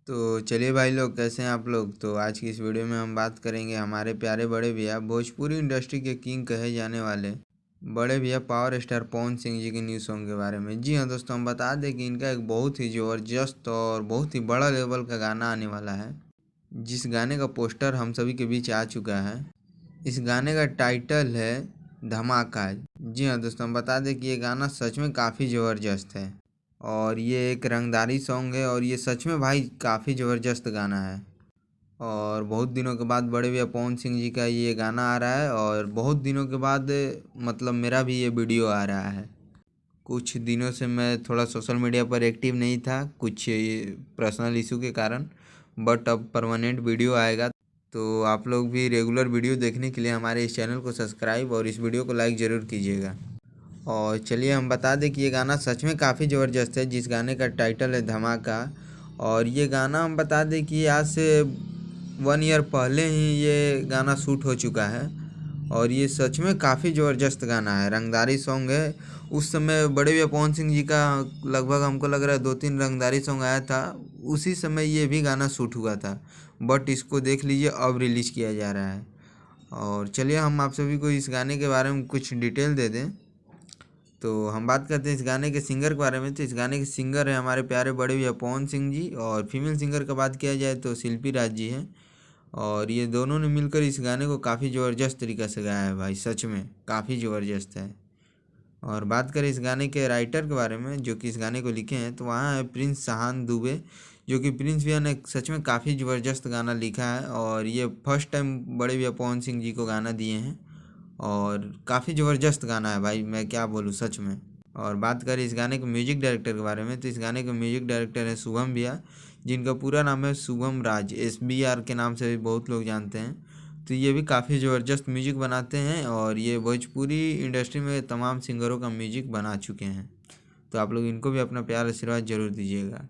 तो चलिए भाई लोग, कैसे हैं आप लोग। तो आज की इस वीडियो में हम बात करेंगे हमारे प्यारे बड़े भैया, भोजपुरी इंडस्ट्री के किंग कहे जाने वाले बड़े भैया पावर स्टार पवन सिंह जी के न्यू सॉन्ग के बारे में। जी हाँ दोस्तों, हम बता दें कि इनका एक बहुत ही ज़बरदस्त और बहुत ही बड़ा लेवल का गाना आने वाला है, जिस गाने का पोस्टर हम सभी के बीच आ चुका है। इस गाने का टाइटल है धमाका। जी हाँ दोस्तों, हम बता दें कि ये गाना सच में काफ़ी ज़बरदस्त है और ये एक रंगदारी सॉन्ग है और ये सच में भाई काफ़ी ज़बरदस्त गाना है। और बहुत दिनों के बाद बड़े भैया पवन सिंह जी का ये गाना आ रहा है और बहुत दिनों के बाद मतलब मेरा भी ये वीडियो आ रहा है। कुछ दिनों से मैं थोड़ा सोशल मीडिया पर एक्टिव नहीं था, कुछ पर्सनल इशू के कारण, बट अब परमानेंट वीडियो आएगा। तो आप लोग भी रेगुलर वीडियो देखने के लिए हमारे इस चैनल को सब्सक्राइब और इस वीडियो को लाइक ज़रूर कीजिएगा। और चलिए हम बता दें कि ये गाना सच में काफ़ी ज़बरदस्त है, जिस गाने का टाइटल है धमाका। और ये गाना हम बता दें कि आज से 1 ईयर पहले ही ये गाना शूट हो चुका है और ये सच में काफ़ी ज़बरदस्त गाना है, रंगदारी सॉन्ग है। उस समय बड़े भैया पवन सिंह जी का लगभग हमको लग रहा है 2-3 रंगदारी सॉन्ग आया था, उसी समय ये भी गाना शूट हुआ था, बट इसको देख लीजिए अब रिलीज़ किया जा रहा है। और चलिए हम आप सभी को इस गाने के बारे में कुछ डिटेल दे दें। तो हम बात करते हैं इस गाने के सिंगर के बारे में। तो इस गाने के सिंगर है हमारे प्यारे बड़े भैया पवन सिंह जी, और फीमेल सिंगर का बात किया जाए तो शिल्पी राज जी हैं। और ये दोनों ने मिलकर इस गाने को काफ़ी ज़बरदस्त तरीक़े से गाया है भाई, सच में काफ़ी ज़बरदस्त है। और बात करें इस गाने के राइटर के बारे में जो कि इस गाने को लिखे हैं, तो वहाँ है प्रिंस शाहान दुबे, जो कि प्रिंस भैया ने सच में काफ़ी ज़बरदस्त गाना लिखा है और ये फर्स्ट टाइम बड़े भैया पवन सिंह जी को गाना दिए हैं और काफ़ी ज़बरदस्त गाना है भाई, मैं क्या बोलूँ सच में। और बात करें इस गाने के म्यूजिक डायरेक्टर के बारे में, तो इस गाने के म्यूजिक डायरेक्टर हैं शुभम भैया, जिनका पूरा नाम है शुभम राज, SBR के नाम से भी बहुत लोग जानते हैं। तो ये भी काफ़ी ज़बरदस्त म्यूजिक बनाते हैं और ये भोजपुरी इंडस्ट्री में तमाम सिंगरों का म्यूजिक बना चुके हैं। तो आप लोग इनको भी अपना प्यार आशीर्वाद ज़रूर दीजिएगा।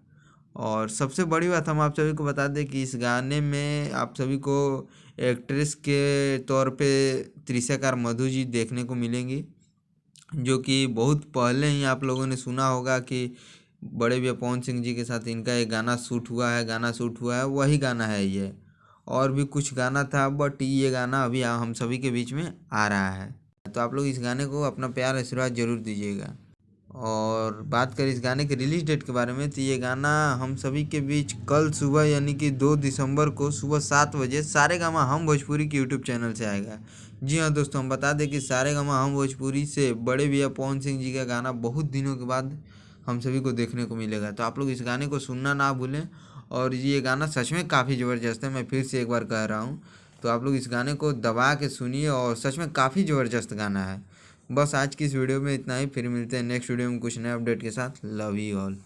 और सबसे बड़ी बात हम आप सभी को बता दें कि इस गाने में आप सभी को एक्ट्रेस के तौर पे त्रिशा मधु जी देखने को मिलेंगी, जो कि बहुत पहले ही आप लोगों ने सुना होगा कि बड़े भैया पवन सिंह जी के साथ इनका एक गाना शूट हुआ है, वही गाना है ये। और भी कुछ गाना था बट ये गाना अभी हम सभी के बीच में आ रहा है। तो आप लोग इस गाने को अपना प्यार आशीर्वाद ज़रूर दीजिएगा। और बात करें इस गाने के रिलीज डेट के बारे में, तो ये गाना हम सभी के बीच कल सुबह यानी कि 2 दिसंबर को सुबह 7 बजे सारेगामा हम भोजपुरी के यूट्यूब चैनल से आएगा। जी हाँ दोस्तों, हम बता दें कि सारेगामा हम भोजपुरी से बड़े भैया पवन सिंह जी का गाना बहुत दिनों के बाद हम सभी को देखने को मिलेगा। तो आप लोग इस गाने को सुनना ना भूलें और ये गाना सच में काफ़ी ज़बरदस्त है, मैं फिर से एक बार कह रहा हूँ। तो आप लोग इस गाने को दबा के सुनिए और सच में काफ़ी ज़बरदस्त गाना है। बस आज की इस वीडियो में इतना ही, फिर मिलते हैं नेक्स्ट वीडियो में कुछ नए अपडेट के साथ। Love you all.